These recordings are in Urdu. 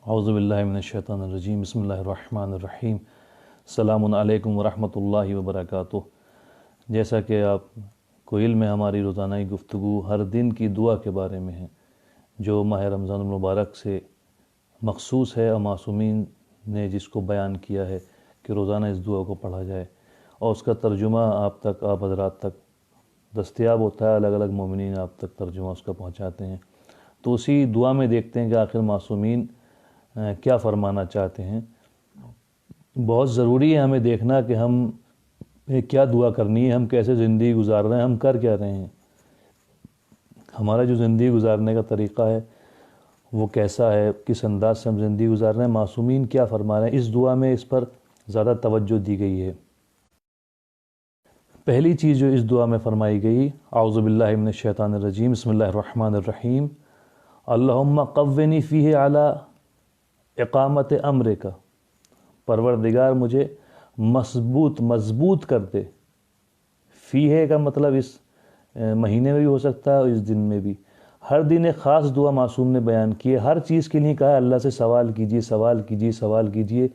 اعوذ باللہ من الشیطان الرجیم، بسم اللہ الرحمن الرحیم۔ السلام علیکم ورحمۃ اللہ وبرکاتہ۔ جیسا کہ آپ کو علم ہے، ہماری روزانہ کی گفتگو ہر دن کی دعا کے بارے میں ہے، جو ماہ رمضان المبارک سے مخصوص ہے اور معصومین نے جس کو بیان کیا ہے کہ روزانہ اس دعا کو پڑھا جائے، اور اس کا ترجمہ آپ حضرات تک دستیاب ہوتا ہے۔ الگ الگ مومنین آپ تک ترجمہ اس کا پہنچاتے ہیں۔ تو اسی دعا میں دیکھتے ہیں کہ آخر معصومین کیا فرمانا چاہتے ہیں۔ بہت ضروری ہے ہمیں دیکھنا کہ ہم کیا دعا کرنی ہے، ہم کیسے زندگی گزار رہے ہیں، ہم کر کیا رہے ہیں، ہمارا جو زندگی گزارنے کا طریقہ ہے وہ کیسا ہے، کس انداز سے ہم زندگی گزار رہے ہیں، معصومین کیا فرما رہے ہیں۔ اس دعا میں اس پر زیادہ توجہ دی گئی ہے۔ پہلی چیز جو اس دعا میں فرمائی گئی، اعوذ باللہ من الشیطان الرجیم، بسم اللہ الرحمن الرحیم، اللہم قونی فیہ علی اقامت امرک، پروردگار مجھے مضبوط کر دے۔ فیہ کا مطلب اس مہینے میں بھی ہو سکتا ہے اور اس دن میں بھی۔ ہر دن ایک خاص دعا معصوم نے بیان کی ہے، ہر چیز کے لیے کہا ہے اللہ سے سوال کیجیے، سوال کیجیے، سوال کیجیے،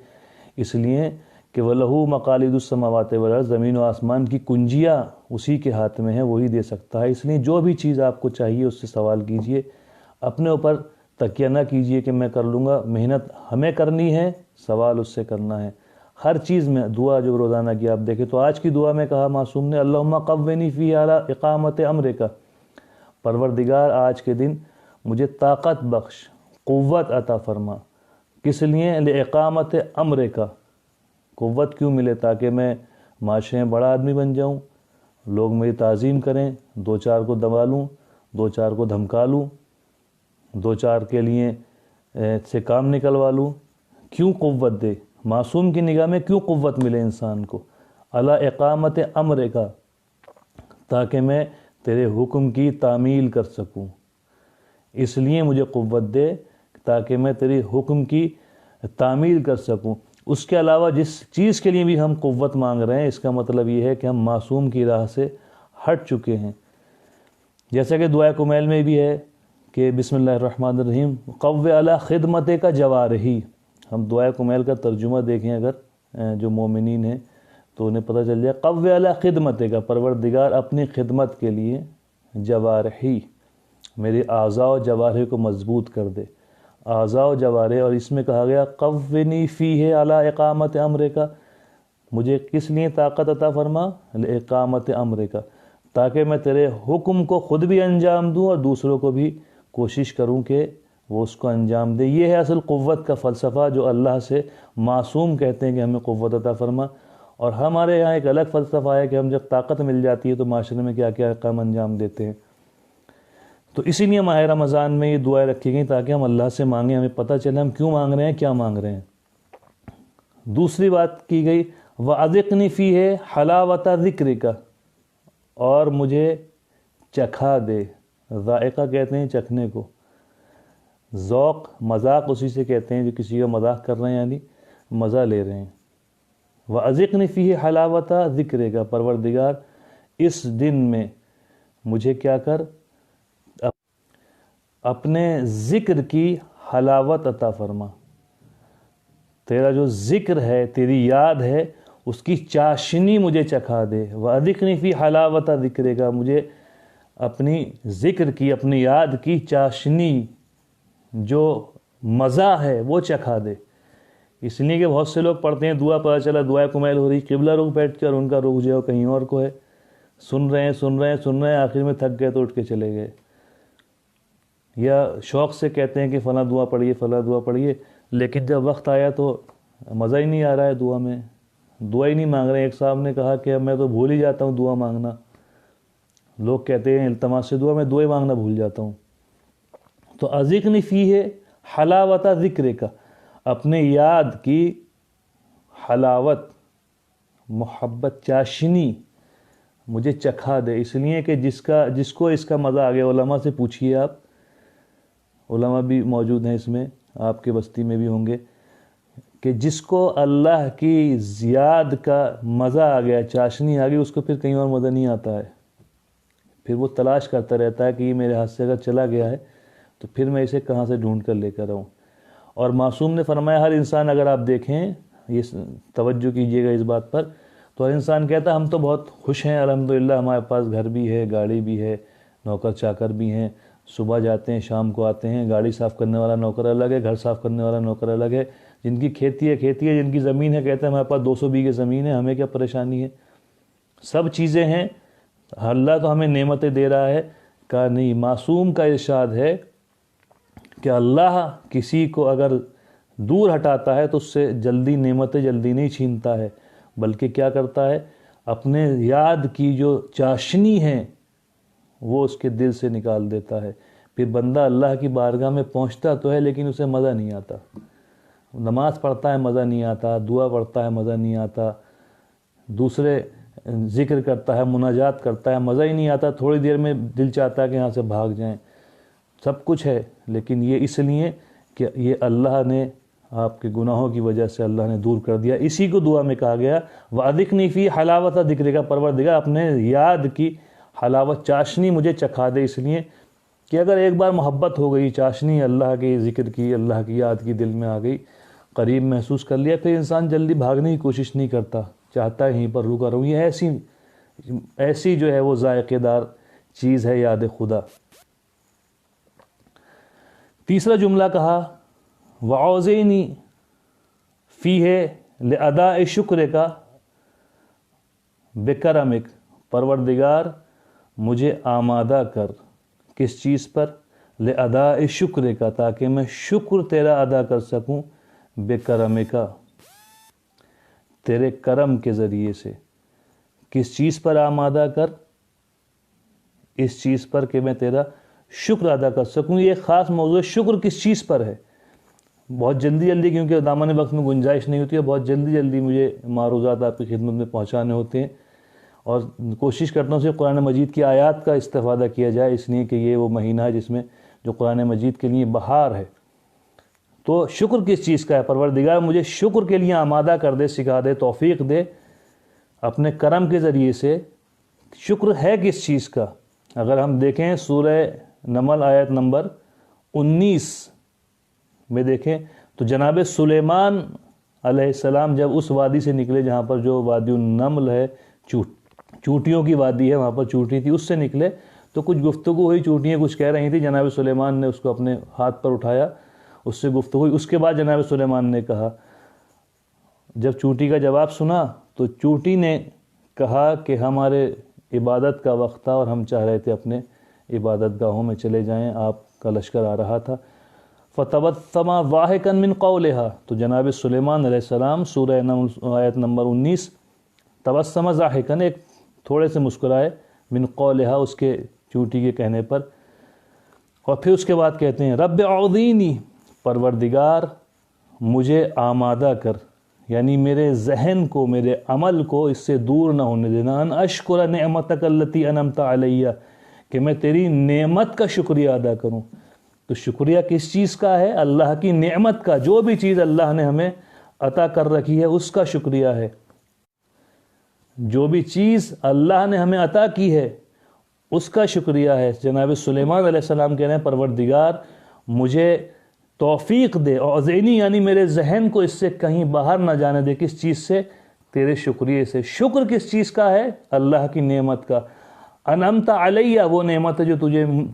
اس لیے کہ وَلَهُ مَقَالِدُ السَّمَاوَاتِ وَالْأَرْضِ، زمین و آسمان کی کنجیاں اسی کے ہاتھ میں ہیں، وہی دے سکتا ہے۔ اس لیے جو بھی چیز آپ کو چاہیے اس سے سوال کیجیے، اپنے اوپر تکیہ نہ کیجیے کہ میں کر لوں گا۔ محنت ہمیں کرنی ہے، سوال اس سے کرنا ہے۔ ہر چیز میں دعا جو روزانہ کی آپ دیکھیں تو آج کی دعا میں کہا معصوم نے، اللہم قونی فیہ علی اقامت امرک، پروردگار آج کے دن مجھے طاقت بخش، قوت عطا فرما۔ کس لیے؟ لِاقامت امرک، قوت کیوں ملے؟ تاکہ میں معاشرے میں بڑا آدمی بن جاؤں، لوگ میری تعظیم کریں، دو چار کو دبا لوں، دو چار کو دھمکا لوں، دو چار کے لیے سے کام نکلوا لوں۔ کیوں قوت دے؟ معصوم کی نگاہ میں کیوں قوت ملے انسان کو؟ علی اقامت امرک، تاکہ میں تیرے حکم کی تعمیل کر سکوں، اس لیے مجھے قوت دے تاکہ میں تیرے حکم کی تعمیل کر سکوں۔ اس کے علاوہ جس چیز کے لیے بھی ہم قوت مانگ رہے ہیں، اس کا مطلب یہ ہے کہ ہم معصوم کی راہ سے ہٹ چکے ہیں۔ جیسا کہ دعائے کمیل میں بھی ہے کہ بسم اللہ الرحمن الرحیم، قو علی خدمتک جوارحی۔ ہم دعائے کمیل کا ترجمہ دیکھیں اگر جو مومنین ہیں تو انہیں پتہ چل جائے، قو علی خدمتک، پروردگار اپنی خدمت کے لیے، جوارحی، میرے اعضاء و جوارح کو مضبوط کر دے، اعضاء و جوارح۔ اور اس میں کہا گیا قونی فیہ علی اقامت امرک، مجھے کس لیے طاقت عطا فرما؟ لِاقامت امرک، تاکہ میں تیرے حکم کو خود بھی انجام دوں اور دوسروں کو بھی کوشش کروں کہ وہ اس کو انجام دے۔ یہ ہے اصل قوت کا فلسفہ جو اللہ سے معصوم کہتے ہیں کہ ہمیں قوت عطا فرما۔ اور ہمارے یہاں ایک الگ فلسفہ ہے کہ ہم جب طاقت مل جاتی ہے تو معاشرے میں کیا کیا کام انجام دیتے ہیں۔ تو اسی لیے ماہ رمضان میں یہ دعائیں رکھی گئیں تاکہ ہم اللہ سے مانگیں، ہمیں پتہ چلے ہم کیوں مانگ رہے ہیں، کیا مانگ رہے ہیں۔ دوسری بات کی گئی، وَأَذِقْنِي فِيهِ حَلَاوَةَ ذِكْرِكَ، اور مجھے چکھا دے۔ ذائقہ کہتے ہیں چکھنے کو، ذوق مذاق اسی سے کہتے ہیں جو کسی کا مذاق کر رہے ہیں، یعنی مزہ لے رہے ہیں۔ وَأَذِقْنِي فِيهِ حَلَاوَةَ ذِكْرِكَ، پروردگار اس دن میں مجھے کیا کر، اپنے ذکر کی حلاوت عطا فرما۔ تیرا جو ذکر ہے، تیری یاد ہے، اس کی چاشنی مجھے چکھا دے۔ وَأَذِقْنِي فِي حَلَاوَةَ ذِكْرِكَ، مجھے اپنی ذکر کی، اپنی یاد کی چاشنی، جو مزہ ہے وہ چکھا دے۔ اس لیے کہ بہت سے لوگ پڑھتے ہیں دعا، پتہ چلا دعائے کمیل ہو رہی، قبلہ رخ بیٹھ کر ان کا رخ جو ہے کہیں اور کو ہے، سن رہے ہیں، آخر میں تھک گئے تو اٹھ کے چلے گئے، یا شوق سے کہتے ہیں کہ فلاں دعا پڑھیے، فلاں دعا پڑھیے، لیکن جب وقت آیا تو مزہ ہی نہیں آ رہا ہے دعا میں، دعا ہی نہیں مانگ رہے ہیں۔ ایک صاحب نے کہا کہ میں تو بھول ہی جاتا ہوں دعا مانگنا، لوگ کہتے ہیں التماس سے دعا، میں دعائیں مانگنا بھول جاتا ہوں۔ تو اذقنی فیہ حلاوۃ ذکرک، اپنے یاد کی حلاوت، محبت، چاشنی مجھے چکھا دے۔ اس لیے کہ جس کو اس کا مزہ آ گیا، علماء سے پوچھیے، آپ علماء بھی موجود ہیں اس میں، آپ کے بستی میں بھی ہوں گے، کہ جس کو اللہ کی یاد کا مزہ آ گیا، چاشنی آ گئی، اس کو پھر کہیں اور مزہ نہیں آتا ہے، پھر وہ تلاش کرتا رہتا ہے کہ یہ میرے ہاتھ سے اگر چلا گیا ہے تو پھر میں اسے کہاں سے ڈھونڈ کر لے کر آؤں۔ اور معصوم نے فرمایا ہر انسان اگر آپ دیکھیں، یہ توجہ کیجئے گا اس بات پر، تو ہر انسان کہتا ہے ہم تو بہت خوش ہیں الحمدللہ، ہمارے پاس گھر بھی ہے، گاڑی بھی ہے، نوکر چاکر بھی ہیں، صبح جاتے ہیں شام کو آتے ہیں، گاڑی صاف کرنے والا نوکر الگ ہے، گھر صاف کرنے والا نوکر الگ ہے، جن کی کھیتی ہے، جن کی زمین ہے کہتے ہیں ہمارے پاس 200 بیگھے زمین ہے، ہمیں کیا پریشانی ہے، سب چیزیں ہیں، اللہ تو ہمیں نعمتیں دے رہا ہے۔ کہا نہیں، معصوم کا ارشاد ہے کہ اللہ کسی کو اگر دور ہٹاتا ہے تو اس سے جلدی نعمتیں جلدی نہیں چھینتا ہے، بلکہ کیا کرتا ہے، اپنے یاد کی جو چاشنی ہے وہ اس کے دل سے نکال دیتا ہے۔ پھر بندہ اللہ کی بارگاہ میں پہنچتا تو ہے لیکن اسے مزہ نہیں آتا، نماز پڑھتا ہے مزہ نہیں آتا، دعا پڑھتا ہے مزہ نہیں آتا، دوسرے ذکر کرتا ہے، مناجات کرتا ہے، مزہ ہی نہیں آتا، تھوڑی دیر میں دل چاہتا ہے کہ یہاں سے بھاگ جائیں۔ سب کچھ ہے لیکن یہ اس لیے کہ یہ اللہ نے آپ کے گناہوں کی وجہ سے اللہ نے دور کر دیا۔ اسی کو دعا میں کہا گیا وَأَذِقْنِي فِي حَلَاوَةَ ذِكْرِكَ، پروردگار اپنے یاد کی حلاوت چاشنی مجھے چکھا دے، اس لیے کہ اگر ایک بار محبت ہو گئی، چاشنی اللہ کے ذکر کی، اللہ کی یاد کی دل میں آ گئی، قریب محسوس کر لیا، پھر انسان جلدی بھاگنے کی کوشش نہیں کرتا، چاہتا ہے یہیں پر رکا رہوں۔ یہ ایسی جو ہے وہ ذائقے دار چیز ہے یاد خدا۔ تیسرا جملہ کہا وَأَوْزِعْنِي فِيهِ لِأَدَاءِ شُكْرِكَ بِكَرَمِكَ، پروردگار مجھے آمادہ کر، کس چیز پر؟ لِأَدَاءِ شُكْرِكَ، تاکہ میں شکر تیرا ادا کر سکوں، بِكَرَمِكَ، تیرے کرم کے ذریعے سے۔ کس چیز پر آمادہ کر؟ اس چیز پر کہ میں تیرا شکر ادا کر سکوں۔ یہ ایک خاص موضوع ہے، شکر کس چیز پر ہے۔ بہت جلدی کیونکہ دامن وقت میں گنجائش نہیں ہوتی ہے، بہت جلدی مجھے معروضات آپ کی خدمت میں پہنچانے ہوتے ہیں، اور کوشش کرتا ہوں کہ قرآن مجید کی آیات کا استفادہ کیا جائے، اس لیے کہ یہ وہ مہینہ ہے جس میں جو قرآن مجید کے لیے بہار ہے۔ تو شکر کس چیز کا ہے؟ پروردگار مجھے شکر کے لیے آمادہ کر دے، سکھا دے، توفیق دے اپنے کرم کے ذریعے سے۔ شکر ہے کس چیز کا؟ اگر ہم دیکھیں سورہ نمل آیت نمبر 19 میں دیکھیں تو جناب سلیمان علیہ السلام جب اس وادی سے نکلے جہاں پر جو وادی النمل ہے، چونٹیوں کی وادی ہے، وہاں پر چونٹی تھی، اس سے نکلے تو کچھ گفتگو ہوئی، چونٹیاں کچھ کہہ رہی تھیں، جناب سلیمان نے اس کو اپنے ہاتھ پر اٹھایا، اس سے گفتگو ہوئی۔ اس کے بعد جناب سلیمان نے کہا، جب چونٹی کا جواب سنا تو چونٹی نے کہا کہ ہمارے عبادت کا وقت تھا اور ہم چاہ رہے تھے اپنے عبادت گاہوں میں چلے جائیں، آپ کا لشکر آ رہا تھا۔ فَتَبَسَّمَ ضَاحِكًا مِّن قَوْلِهَا، تو جناب سلیمان علیہ السلام سورہ نمل آیت نمبر 19، تبسم ضاحکاً، ایک تھوڑے سے مسکرائے، من قولها، اس کے چونٹی کے کہنے پر، اور پھر اس کے بعد کہتے ہیں رب اعوذنی، پروردگار مجھے آمادہ کر، یعنی میرے ذہن کو، میرے عمل کو اس سے دور نہ ہونے دینا، ان اشکر نعمتک التی انعمت علیہ، کہ میں تیری نعمت کا شکریہ ادا کروں۔ تو شکریہ کس چیز کا ہے؟ اللہ کی نعمت کا، جو بھی چیز اللہ نے ہمیں عطا کر رکھی ہے اس کا شکریہ ہے۔ جو بھی چیز اللہ نے ہمیں عطا کی ہے اس کا شکریہ ہے۔ جناب سلیمان علیہ السلام کہہ رہے ہیں پروردگار مجھے توفیق دے، اوزعنی یعنی میرے ذہن کو اس سے کہیں باہر نہ جانے دے، کس چیز سے؟ تیرے شکریہ سے۔ شکر کس چیز کا ہے؟ اللہ کی نعمت کا۔ انعمت علیہ، وہ نعمت ہے جو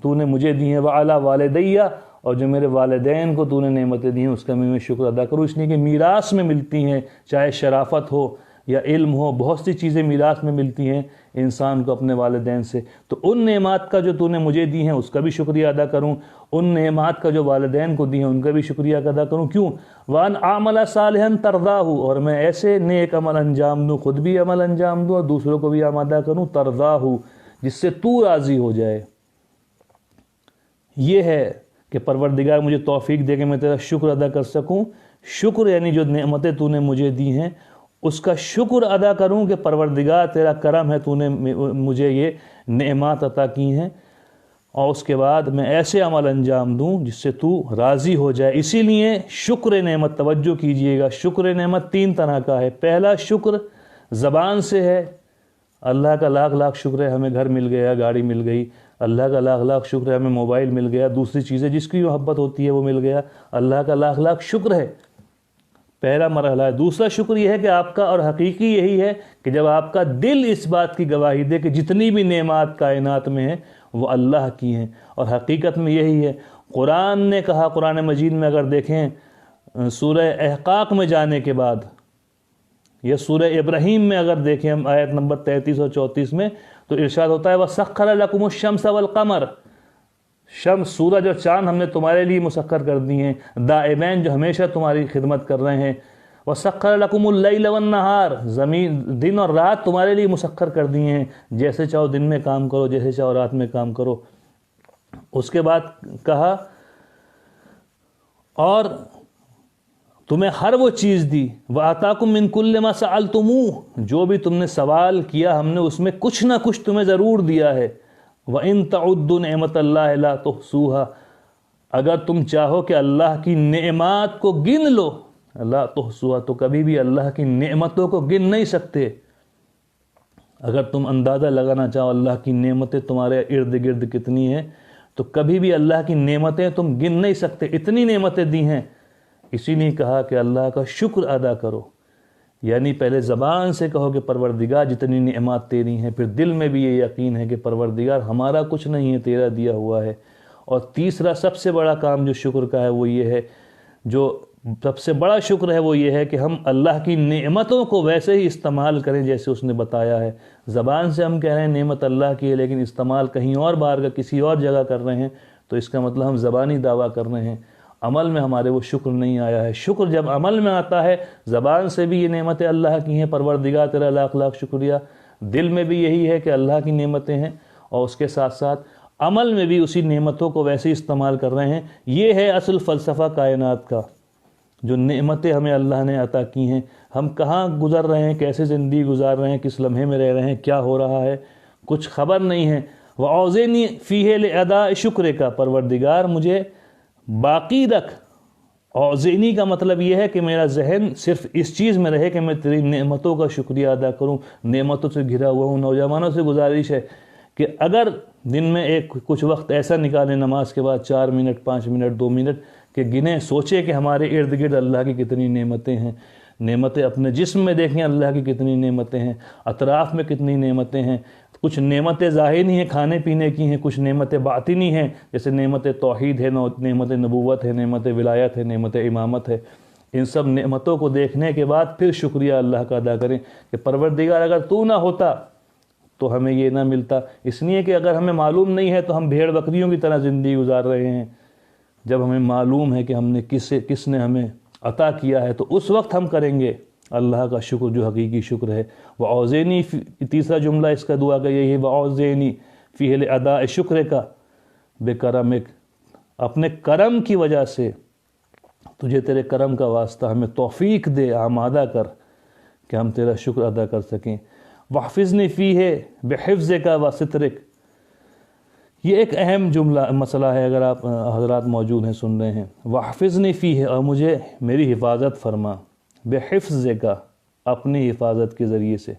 تو نے مجھے دی ہیں، وعلی والدیہ، اور جو میرے والدین کو تو نے نعمتیں دی ہیں اس کا میں شکر ادا کروں، اس لیے کہ میراث میں ملتی ہیں، چاہے شرافت ہو یا علم ہو، بہت سی چیزیں میراث میں ملتی ہیں انسان کو اپنے والدین سے، تو ان نعمات کا جو تو نے مجھے دی ہیں اس کا بھی شکریہ ادا کروں، ان نعمات کا جو والدین کو دی ہیں ان کا بھی شکریہ ادا کروں۔ کیوں؟ وَأَنْ أَعْمَلَ صَالِحًا تَرْضَاهُ، اور میں ایسے نیک عمل انجام دوں، خود بھی عمل انجام دوں اور دوسروں کو بھی آمادہ کروں، ترضاہ، جس سے تو راضی ہو جائے۔ یہ ہے کہ پروردگار مجھے توفیق دے کہ میں تیرا شکر ادا کر سکوں۔ شکر یعنی جو نعمتیں تو نے مجھے دی ہیں اس کا شکر ادا کروں کہ پروردگار تیرا کرم ہے، تو نے مجھے یہ نعمات عطا کی ہیں، اور اس کے بعد میں ایسے عمل انجام دوں جس سے تو راضی ہو جائے۔ اسی لیے شکر نعمت، توجہ کیجئے گا، شکر نعمت تین طرح کا ہے۔ پہلا شکر زبان سے ہے، اللہ کا لاکھ لاکھ شکر ہے ہمیں گھر مل گیا، گاڑی مل گئی، اللہ کا لاکھ لاکھ شکر ہے ہمیں موبائل مل گیا، دوسری چیزیں جس کی محبت ہوتی ہے وہ مل گیا، اللہ کا لاکھ لاکھ شکر ہے، پہلا مرحلہ ہے۔ دوسرا شکر یہ ہے کہ آپ کا، اور حقیقی یہی ہے کہ جب آپ کا دل اس بات کی گواہی دے کہ جتنی بھی نعمات کائنات میں ہیں وہ اللہ کی ہیں، اور حقیقت میں یہی ہے۔ قرآن نے کہا، قرآن مجید میں اگر دیکھیں سورہ احقاق میں جانے کے بعد، یا سورہ ابراہیم میں اگر دیکھیں ہم آیت نمبر 33 اور 34 میں، تو ارشاد ہوتا ہے وَسَخَّرَ لَكُمُ الشَّمْسَ وَالْقَمَرَ، شمس، سورج اور چاند ہم نے تمہارے لیے مسخر کر دی ہیں، دائبین جو ہمیشہ تمہاری خدمت کر رہے ہیں، وَسَخَّرَ لَكُمُ اللَّيْلَ وَالنَّهَارَ، زمین، دن اور رات تمہارے لیے مسخر کر دی ہیں، جیسے چاہو دن میں کام کرو، جیسے چاہو رات میں کام کرو۔ اس کے بعد کہا اور تمہیں ہر وہ چیز دی، وَآتَاكُم مِّن كُلِّ مَا سَأَلْتُمُوهُ، جو بھی تم نے سوال کیا ہم نے اس میں کچھ نہ کچھ تمہیں ضرور دیا ہے، وَإِن تَعُدُّوا نِعْمَتَ اللَّهِ لَا تُحْصُوهَا، اگر تم چاہو کہ اللہ کی نعمات کو گن لو، لا تحصوها، تو کبھی بھی اللہ کی نعمتوں کو گن نہیں سکتے۔ اگر تم اندازہ لگانا چاہو اللہ کی نعمتیں تمہارے ارد گرد کتنی ہیں، تو کبھی بھی اللہ کی نعمتیں تم گن نہیں سکتے، اتنی نعمتیں دی ہیں۔ اسی لیے کہا کہ اللہ کا شکر ادا کرو، یعنی پہلے زبان سے کہو کہ پروردگار جتنی نعمات تیری ہیں، پھر دل میں بھی یہ یقین ہے کہ پروردگار ہمارا کچھ نہیں ہے، تیرا دیا ہوا ہے۔ اور تیسرا سب سے بڑا کام جو شکر کا ہے وہ یہ ہے، جو سب سے بڑا شکر ہے وہ یہ ہے کہ ہم اللہ کی نعمتوں کو ویسے ہی استعمال کریں جیسے اس نے بتایا ہے۔ زبان سے ہم کہہ رہے ہیں نعمت اللہ کی ہے، لیکن استعمال کہیں اور بار کا کسی اور جگہ کر رہے ہیں، تو اس کا مطلب ہم زبانی دعویٰ کر رہے ہیں، عمل میں ہمارے وہ شکر نہیں آیا ہے۔ شکر جب عمل میں آتا ہے، زبان سے بھی یہ نعمتیں اللہ کی ہیں، پروردگار تیرا لاکھ لاکھ شکریہ، دل میں بھی یہی ہے کہ اللہ کی نعمتیں ہیں، اور اس کے ساتھ ساتھ عمل میں بھی اسی نعمتوں کو ویسے استعمال کر رہے ہیں۔ یہ ہے اصل فلسفہ کائنات کا، جو نعمتیں ہمیں اللہ نے عطا کی ہیں، ہم کہاں گزر رہے ہیں، کیسے زندگی گزار رہے ہیں، کس لمحے میں رہ رہے ہیں، کیا ہو رہا ہے، کچھ خبر نہیں ہے۔ وَأَوْزِعْنِي فِيهِ لِأَدَاءِ شُكْرِكَ، پروردگار مجھے باقی رکھ۔ اوزینی کا مطلب یہ ہے کہ میرا ذہن صرف اس چیز میں رہے کہ میں تیری نعمتوں کا شکریہ ادا کروں، نعمتوں سے گھرا ہوا ہوں۔ نوجوانوں سے گزارش ہے کہ اگر دن میں کچھ وقت ایسا نکالیں نماز کے بعد 4 منٹ 5 منٹ 2 منٹ کہ گنیں، سوچے کہ ہمارے ارد گرد اللہ کی کتنی نعمتیں ہیں، نعمتیں اپنے جسم میں دیکھیں اللہ کی کتنی نعمتیں ہیں، اطراف میں کتنی نعمتیں ہیں۔ کچھ نعمتیں ظاہری ہیں، کھانے پینے کی ہیں، کچھ نعمتیں باطنی ہیں، جیسے نعمت توحید ہے، نعمت نبوت ہے، نعمت ولایت ہے، نعمت امامت ہے۔ ان سب نعمتوں کو دیکھنے کے بعد پھر شکریہ اللہ کا ادا کریں کہ پروردگار اگر تو نہ ہوتا تو ہمیں یہ نہ ملتا۔ اس لیے کہ اگر ہمیں معلوم نہیں ہے تو ہم بھیڑ بکریوں کی طرح زندگی گزار رہے ہیں۔ جب ہمیں معلوم ہے کہ ہم نے کس نے ہمیں عطا کیا ہے تو اس وقت ہم کریں گے اللہ کا شکر، جو حقیقی شکر ہے۔ وَأَوْزِعْنِي، تیسرا جملہ اس کا دعا کا یہی ہے، وَأَوْزِعْنِي فِيهِ لِأَدَاءِ شُكْرِكَ بِكَرَمِكَ، اپنے کرم کی وجہ سے تجھے تیرے کرم کا واسطہ ہمیں توفیق دے، آمادہ کر کہ ہم تیرا شکر ادا کر سکیں۔ وَاحْفِظْنِي فِيهِ بِحِفْظِكَ وَسِتْرِكَ، یہ ایک اہم جملہ مسئلہ ہے، اگر آپ حضرات موجود ہیں سن رہے ہیں۔ وَاحْفِظْنِي فِيهِ، اور مجھے میری حفاظت فرما، بِحِفْظِكَ، اپنی حفاظت کے ذریعے سے،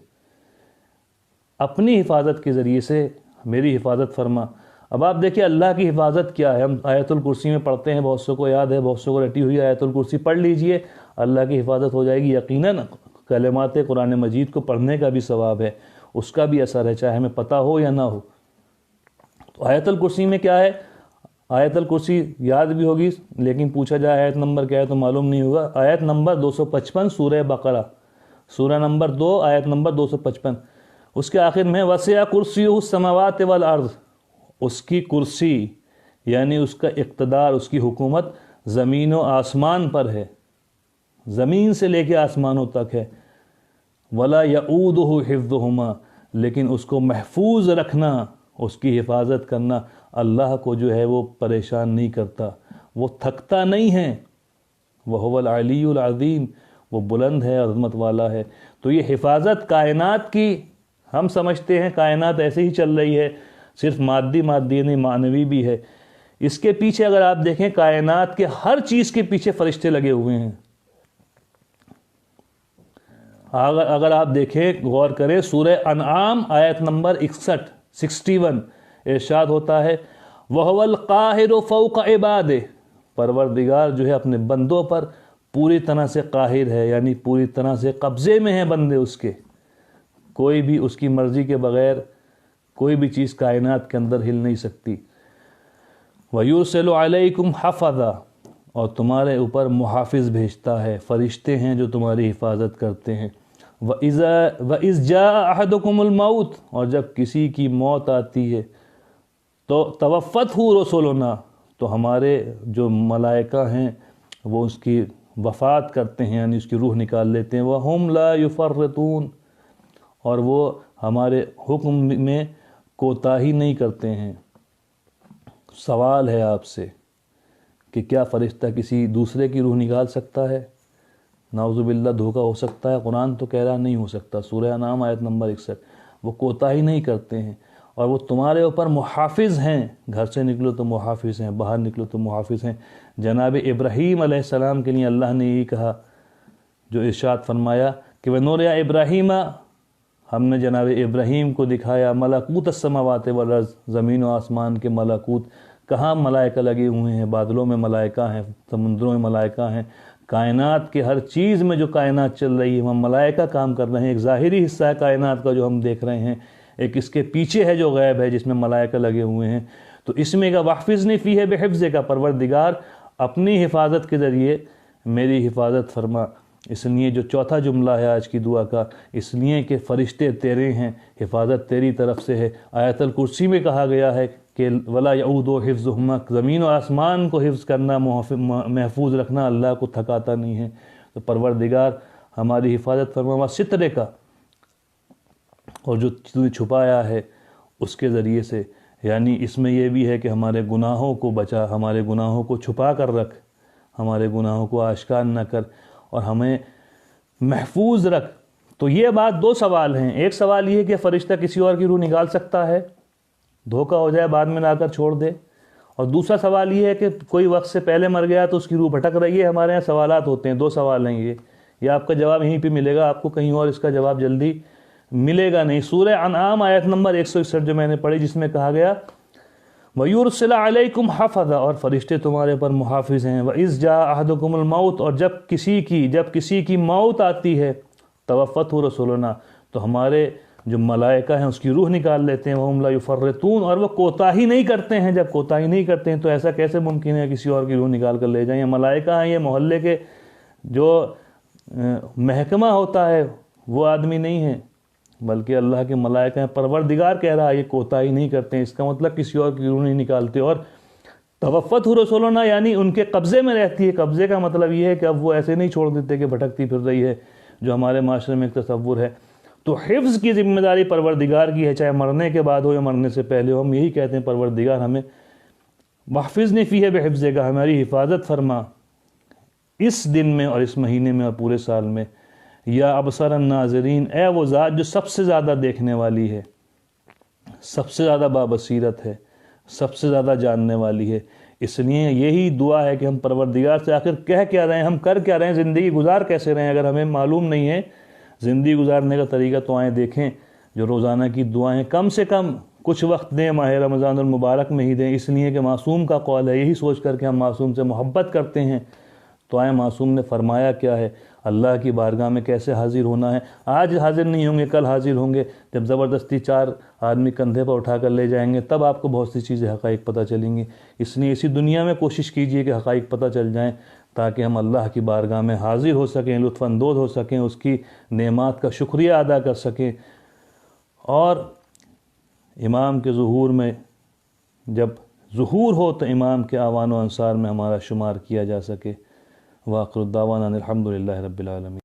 اپنی حفاظت کے ذریعے سے میری حفاظت فرما۔ اب آپ دیکھیں اللہ کی حفاظت کیا ہے، ہم آیت الکرسی میں پڑھتے ہیں، بہت سو کو یاد ہے، بہت سو کو رٹی ہوئی آیت الکرسی پڑھ لیجئے، اللہ کی حفاظت ہو جائے گی یقیناً۔ کلمات قرآن مجید کو پڑھنے کا بھی ثواب ہے، اس کا بھی اثر ہے، چاہے ہمیں پتہ ہو یا نہ ہو۔ تو آیت الکرسی میں کیا ہے؟ آیت الکرسی یاد بھی ہوگی، لیکن پوچھا جائے آیت نمبر کیا ہے تو معلوم نہیں ہوگا۔ آیت نمبر 255 سورہ بقرہ، سورہ نمبر 2 آیت نمبر 255، اس کے آخر میں وسع کرسیہ السماوات والارض، اس کی کرسی یعنی اس کا اقتدار، اس کی حکومت زمین و آسمان پر ہے، زمین سے لے کے آسمانوں تک ہے۔ ولا یعودہ حفظہما، لیکن اس کو محفوظ رکھنا، اس کی حفاظت کرنا اللہ کو جو ہے وہ پریشان نہیں کرتا، وہ تھکتا نہیں ہے۔ وہو العلی العظیم، وہ بلند ہے، عظمت والا ہے۔ تو یہ حفاظت کائنات کی، ہم سمجھتے ہیں کائنات ایسے ہی چل رہی ہے، صرف مادی نہیں، معنوی بھی ہے۔ اس کے پیچھے اگر آپ دیکھیں، کائنات کے ہر چیز کے پیچھے فرشتے لگے ہوئے ہیں۔ اگر آپ دیکھیں، غور کریں، سورہ انعام آیت نمبر 61 ارشاد ہوتا ہے وَهُوَ الْقَاهِرُ فَوْقَ عِبَادِهِ، پروردگار جو ہے اپنے بندوں پر پوری طرح سے قاہر ہے، یعنی پوری طرح سے قبضے میں ہیں بندے اس کے، کوئی بھی اس کی مرضی کے بغیر کوئی بھی چیز کائنات کے اندر ہل نہیں سکتی۔ وَيُرْسِلُ عَلَيْكُمْ حَفَظًا، اور تمہارے اوپر محافظ بھیجتا ہے، فرشتے ہیں جو تمہاری حفاظت کرتے ہیں۔ وَإِذْ جَاءَ أَحَدُكُمُ الْمَوْتُ، اور جب کسی کی موت آتی ہے تو توفته رسلنا، تو ہمارے جو ملائکہ ہیں وہ اس کی وفات کرتے ہیں، یعنی اس کی روح نکال لیتے ہیں۔ وَهُمْ لَا يُفَرِّطُونَ، اور وہ ہمارے حکم میں کوتاہی نہیں کرتے ہیں۔ سوال ہے آپ سے کہ کیا فرشتہ کسی دوسرے کی روح نکال سکتا ہے؟ نعوذ باللہ دھوکہ ہو سکتا ہے؟ قرآن تو کہہ رہا نہیں ہو سکتا، سورہ انعام آیت نمبر 61۔ وہ کوتاہی نہیں کرتے ہیں اور وہ تمہارے اوپر محافظ ہیں، گھر سے نکلو تو محافظ ہیں، باہر نکلو تو محافظ ہیں۔ جناب ابراہیم علیہ السلام کے لیے اللہ نے یہی کہا، جو ارشاد فرمایا کہ وَنُرِيَ ابراہیم، ہم نے جناب ابراہیم کو دکھایا ملکوت السماوات والارض، زمین و آسمان کے ملکوت، کہاں ملائکہ لگے ہوئے ہیں، بادلوں میں ملائکہ ہیں، سمندروں میں ملائکہ ہیں، کائنات کے ہر چیز میں جو کائنات چل رہی ہے وہاں ملائکہ کام کر رہے ہیں۔ ایک ظاہری حصہ ہے کائنات کا جو ہم دیکھ رہے ہیں، ایک اس کے پیچھے ہے جو غیب ہے جس میں ملائکہ لگے ہوئے ہیں۔ تو اس میں کا وَحْفِظْنِی فِیہِ بِحِفْظِکَ، کا پروردگار اپنی حفاظت کے ذریعے میری حفاظت فرما۔ اس لیے جو چوتھا جملہ ہے آج کی دعا کا، اس لیے کہ فرشتے تیرے ہیں، حفاظت تیری طرف سے ہے۔ آیت الکرسی میں کہا گیا ہے کہ وَلَا يَعُودُ حِفْظُهُمَا، زمین و آسمان کو حفظ کرنا، محفوظ رکھنا اللہ کو تھکاتا نہیں ہے۔ تو پروردگار ہماری حفاظت فرما سترے کا، اور جو تو نے چھپایا ہے اس کے ذریعے سے، یعنی اس میں یہ بھی ہے کہ ہمارے گناہوں کو بچا، ہمارے گناہوں کو چھپا کر رکھ، ہمارے گناہوں کو آشکار نہ کر اور ہمیں محفوظ رکھ۔ تو یہ بات دو سوال ہیں، ایک سوال یہ ہے کہ فرشتہ کسی اور کی روح نکال سکتا ہے، دھوکہ ہو جائے بعد میں لا کر چھوڑ دے، اور دوسرا سوال یہ ہے کہ کوئی وقت سے پہلے مر گیا تو اس کی روح بھٹک رہی ہے۔ ہمارے یہاں سوالات ہوتے ہیں، دو سوال ہیں یہ آپ کا جواب یہیں پہ ملے گا، آپ کو کہیں اور اس کا جواب جلدی ملے گا نہیں۔ سورہ انعام آیت نمبر 161 جو میں نے پڑھی، جس میں کہا گیا وَيُرْسِلَ عَلَيْكُمْ حَفَظًا، اور فرشتے تمہارے پر محافظ ہیں۔ وَإِذْ جَاءَ أَحَدُكُمُ الْمَوْتُ، اور جب کسی کی موت آتی ہے تَوَفَّتْهُ رُسُلُنَا، تو ہمارے جو ملائکہ ہیں اس کی روح نکال لیتے ہیں۔ وَهُمْ لَا يُفَرِّطُونَ، اور وہ کوتاہی نہیں کرتے ہیں۔ جب کوتاہی نہیں کرتے ہیں تو ایسا کیسے ممکن ہے کسی اور کی روح نکال کر لے جائیں؟ یہ ملائکہ ہیں، یہ محلے کے جو محکمہ ہوتا ہے وہ آدمی نہیں ہے، بلکہ اللہ کے ملائکہ ہیں۔ پروردگار کہہ رہا ہے یہ کوتاہی نہیں کرتے ہیں، اس کا مطلب کسی اور کی روح نہیں نکالتے۔ اور توفته رسولنا یعنی ان کے قبضے میں رہتی ہے۔ قبضے کا مطلب یہ ہے کہ اب وہ ایسے نہیں چھوڑ دیتے کہ بھٹکتی پھر رہی ہے، جو ہمارے معاشرے میں ایک تصور ہے۔ تو حفظ کی ذمہ داری پروردگار کی ہے، چاہے مرنے کے بعد ہو یا مرنے سے پہلے ہو۔ ہم یہی کہتے ہیں پروردگار ہمیں وَحْفِظْنِی فِیہِ بِحِفْظِکَ، ہماری حفاظت فرما اس دن میں اور اس مہینے میں اور پورے سال میں۔ یا ابصر الناظرین، اے وہ ذات جو سب سے زیادہ دیکھنے والی ہے، سب سے زیادہ بابصیرت ہے، سب سے زیادہ جاننے والی ہے۔ اس لیے یہی دعا ہے کہ ہم پروردگار سے آخر کہہ کیا رہے ہیں، ہم کر کیا رہے ہیں، زندگی گزار کیسے رہے ہیں۔ اگر ہمیں معلوم نہیں ہے زندگی گزارنے کا طریقہ تو آئیں دیکھیں جو روزانہ کی دعائیں کم سے کم کچھ وقت دیں، ماہ رمضان المبارک میں ہی دیں، اس لیے کہ معصوم کا قول ہے، یہی سوچ کر کے ہم معصوم سے محبت کرتے ہیں۔ تو آئیں معصوم نے فرمایا کیا ہے، اللہ کی بارگاہ میں کیسے حاضر ہونا ہے۔ آج حاضر نہیں ہوں گے، کل حاضر ہوں گے، جب زبردستی 4 آدمی کندھے پر اٹھا کر لے جائیں گے تب آپ کو بہت سی چیزیں حقائق پتہ چلیں گی۔ اس لیے اسی دنیا میں کوشش کیجئے کہ حقائق پتہ چل جائیں، تاکہ ہم اللہ کی بارگاہ میں حاضر ہو سکیں، لطف اندوز ہو سکیں، اس کی نعمات کا شکریہ ادا کر سکیں، اور امام کے ظہور میں جب ظہور ہو تو امام کے اعوان و انصار میں ہمارا شمار کیا جا سکے۔ وآخر الدعوانا الحمد للہ رب العالمین۔